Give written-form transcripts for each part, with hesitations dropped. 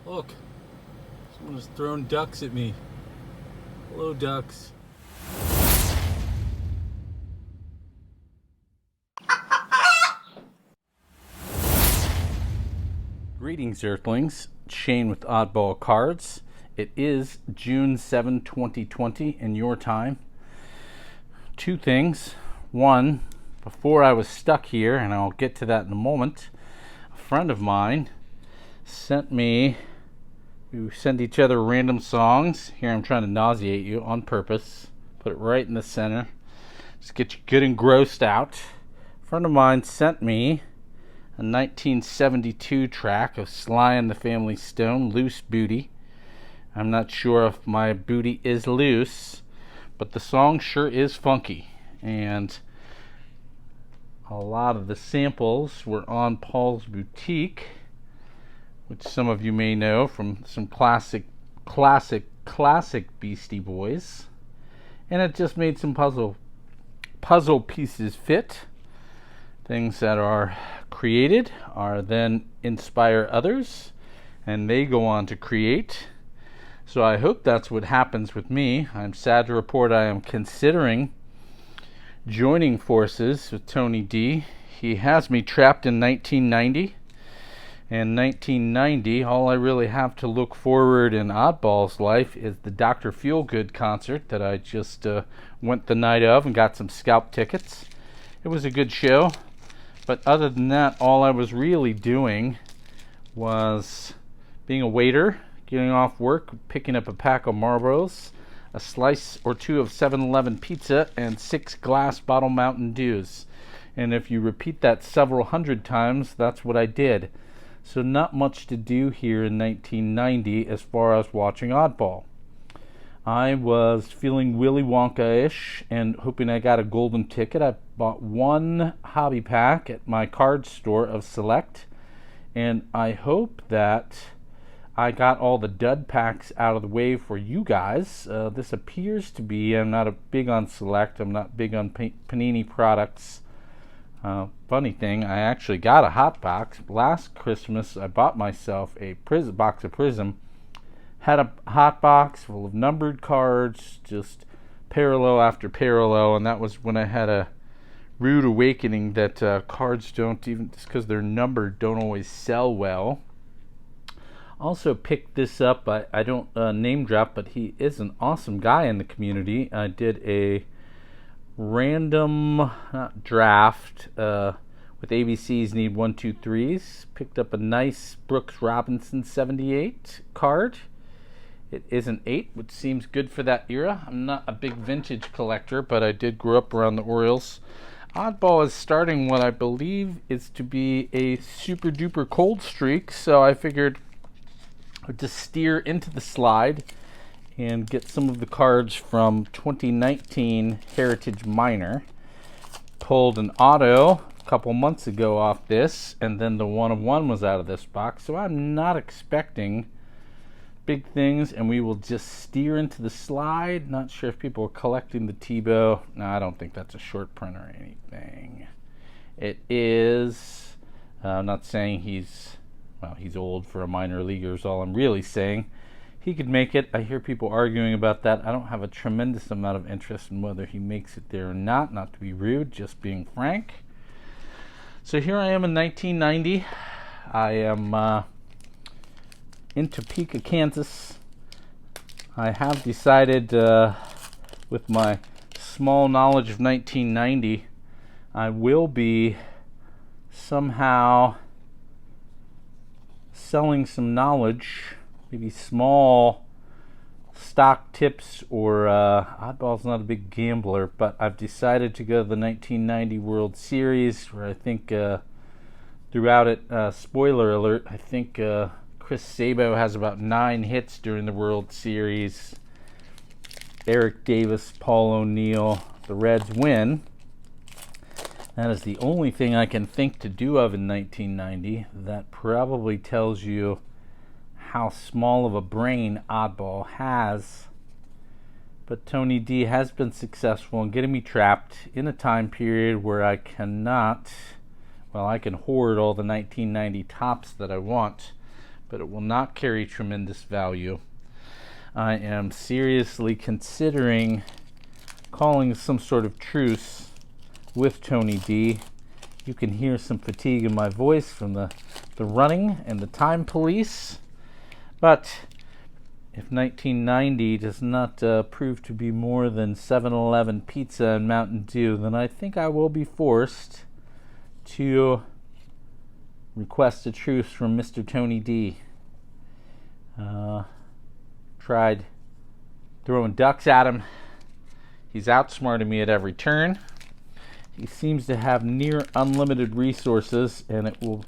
Look, someone is throwing ducks at me. Hello, ducks. Greetings, Earthlings. Shane with Oddball Cards. It is June 7, 2020 in your time. Two things. One, before I was stuck here, and I'll get to that in a moment, a friend of mine sent me, we send each other random songs. Here I'm trying to nauseate you on purpose. Put it right in the center. Just get you good and grossed out. A friend of mine sent me a 1972 track of Sly and the Family Stone, Loose Booty. I'm not sure if my booty is loose, but the song sure is funky. And a lot of the samples were on Paul's Boutique, which some of you may know from some classic Beastie Boys. And it just made some puzzle pieces fit. Things that are created are then inspire others, and they go on to create. So I hope that's what happens with me. I'm sad to report I am considering joining forces with Tony D. He has me trapped in 1990. And 1990, all I really have to look forward in Oddball's life is the Dr. Feelgood concert that I just went the night of and got some scalp tickets. It was a good show. But other than that, all I was really doing was being a waiter, getting off work, picking up a pack of Marlboros, a slice or two of 7-Eleven pizza, and 6 glass bottle Mountain Dews. And if you repeat that several hundred times, that's what I did. So not much to do here in 1990 as far as watching Oddball. I was feeling Willy Wonka-ish and hoping I got a golden ticket. I bought one hobby pack at my card store of Select, and I hope that I got all the dud packs out of the way for you guys. This appears to be, I'm not big on Select, I'm not big on Panini products. Funny thing, I actually got a hot box. Last Christmas, I bought myself a box of Prism. Had a hot box full of numbered cards, just parallel after parallel, and that was when I had a rude awakening that cards don't, even just because they're numbered, don't always sell well. Also picked this up, I don't name drop, but he is an awesome guy in the community. I did a random draft with ABC's Need 1, 2, 3s. Picked up a nice Brooks Robinson 78 card. It is an 8, which seems good for that era. I'm not a big vintage collector, but I did grow up around the Orioles. Oddball is starting what I believe is to be a super duper cold streak, so I figured I'd just steer into the slide and get some of the cards from 2019 Heritage Minor. Pulled an auto a couple months ago off this, and then the 1 of 1 was out of this box, so I'm not expecting big things, and we will just steer into the slide. Not sure if people are collecting the Tebow. No, I don't think that's a short print or anything. It is, I'm not saying he's old for a minor leaguer is all I'm really saying. He could make it. I hear people arguing about that. I don't have a tremendous amount of interest in whether he makes it there or not to be rude, just being frank. So here I am in 1990. I am in Topeka, Kansas. I have decided, with my small knowledge of 1990, I will be somehow selling some knowledge, maybe small stock tips, or Oddball's not a big gambler, but I've decided to go to the 1990 World Series, where I think throughout it, spoiler alert, I think Chris Sabo has about 9 hits during the World Series. Eric Davis, Paul O'Neill, the Reds win. That is the only thing I can think to do of in 1990. That probably tells you how small of a brain Oddball has. But Tony D has been successful in getting me trapped in a time period where I cannot, well, I can hoard all the 1990 tops that I want, but it will not carry tremendous value. I am seriously considering calling some sort of truce with Tony D. You can hear some fatigue in my voice from the running and the time police. But if 1990 does not prove to be more than 7-Eleven pizza and Mountain Dew, then I think I will be forced to request a truce from Mr. Tony D. Tried throwing ducks at him. He's outsmarted me at every turn. He seems to have near unlimited resources, and it will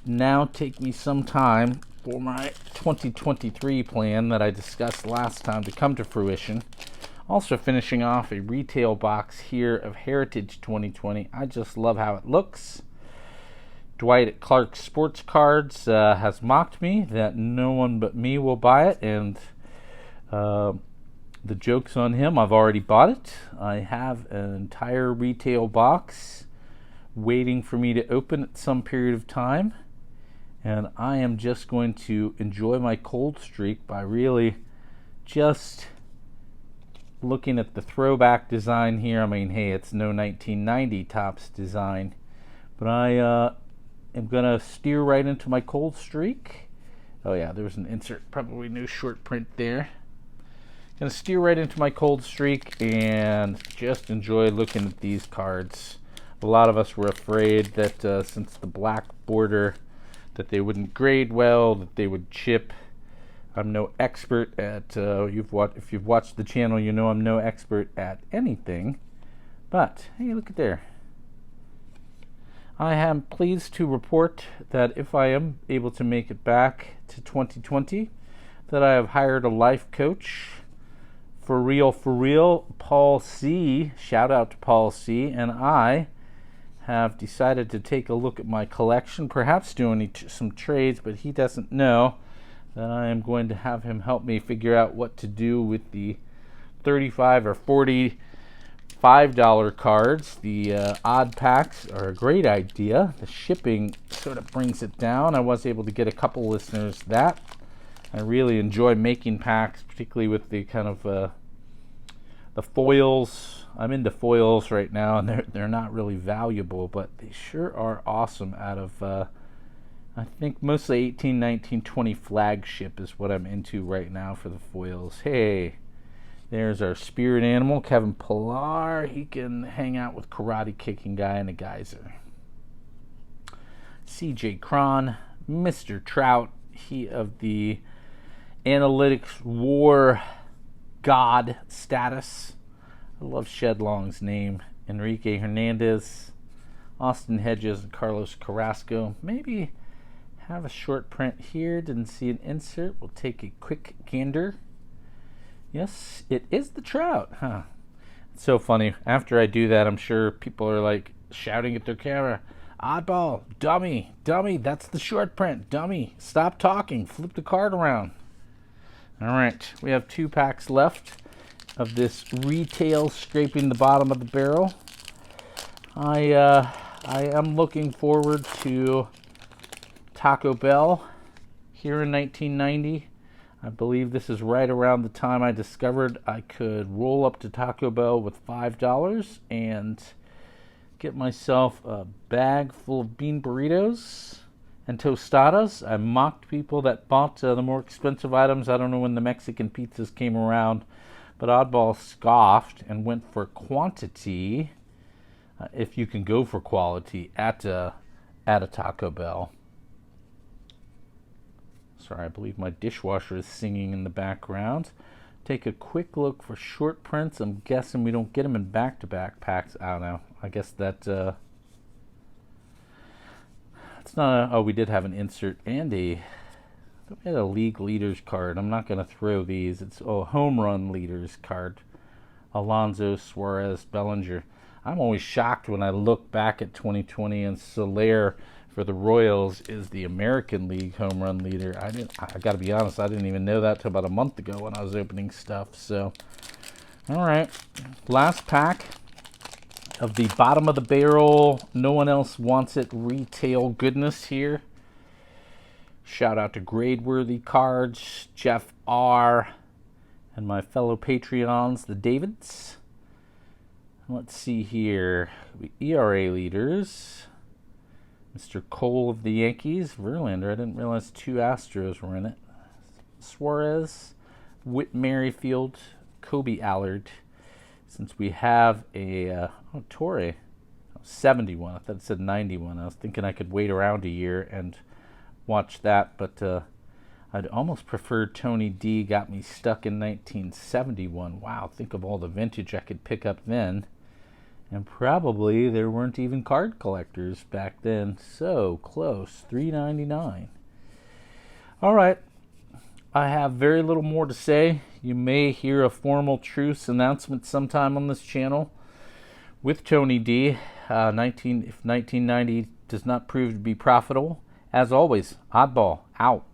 now take me some time for my 2023 plan that I discussed last time to come to fruition. Also finishing off a retail box here of Heritage 2020. I just love how it looks. Dwight at Clark Sports Cards has mocked me that no one but me will buy it, and the joke's on him. I've already bought it. I have an entire retail box waiting for me to open at some period of time, and I am just going to enjoy my cold streak by really just looking at the throwback design here. I mean, hey, it's no 1990 Topps design, but I am going to steer right into my cold streak. Oh yeah, there was an insert, probably no short print there. Going to steer right into my cold streak and just enjoy looking at these cards. A lot of us were afraid that since the black border that they wouldn't grade well, that they would chip. I'm no expert at, if you've watched the channel, you know I'm no expert at anything. But, hey, look at there. I am pleased to report that if I am able to make it back to 2020, that I have hired a life coach. For real, Paul C. Shout out to Paul C. And I have decided to take a look at my collection, perhaps doing some trades, but he doesn't know that I am going to have him help me figure out what to do with the $35 or $45 cards. The odd packs are a great idea. The shipping sort of brings it down. I was able to get a couple listeners that. I really enjoy making packs, particularly with the kind of the foils. I'm into foils right now, and they're not really valuable, but they sure are awesome. Out of I think mostly 18, 19, 20 flagship is what I'm into right now for the foils. Hey, there's our spirit animal, Kevin Pillar. He can hang out with karate kicking guy in a geyser. CJ Cron, Mr. Trout, he of the analytics war god status. I love Shedlong's name. Enrique Hernandez, Austin Hedges, and Carlos Carrasco. Maybe have a short print here. Didn't see an insert. We'll take a quick gander. Yes, it is the Trout. Huh. It's so funny. After I do that, I'm sure people are like shouting at their camera, "Oddball, dummy, that's the short print, dummy. Stop talking, flip the card around." All right, we have 2 packs left of this retail scraping the bottom of the barrel. I am looking forward to Taco Bell here in 1990. I believe this is right around the time I discovered I could roll up to Taco Bell with $5 and get myself a bag full of bean burritos and tostadas. I mocked people that bought the more expensive items. I don't know when the Mexican pizzas came around, but Oddball scoffed and went for quantity, if you can go for quality at a Taco Bell. Sorry, I believe my dishwasher is singing in the background. Take a quick look for short prints. I'm guessing we don't get them in back-to-back packs. I don't know. I guess that it's not a, oh, we did have an insert and we had a league leaders card. I'm not going to throw these. It's a home run leaders card. Alonso, Suarez, Bellinger. I'm always shocked when I look back at 2020 and Soler for the Royals is the American League home run leader. I got to be honest, I didn't even know that till about a month ago when I was opening stuff. So, all right, last pack of the bottom of the barrel, no one else wants it retail goodness here. Shout out to Gradeworthy Cards, Jeff R., and my fellow Patreons, the Davids. Let's see here. ERA leaders. Mr. Cole of the Yankees. Verlander. I didn't realize 2 Astros were in it. Suarez. Whit Merrifield. Kobe Allard. Since we have a Torre. 71. I thought it said 91. I was thinking I could wait around a year and watch that, but I'd almost prefer Tony D. Got me stuck in 1971. Wow, think of all the vintage I could pick up then. And probably there weren't even card collectors back then. So close. $3.99. All right. I have very little more to say. You may hear a formal truce announcement sometime on this channel with Tony D. If 1990 does not prove to be profitable, as always, Oddball out.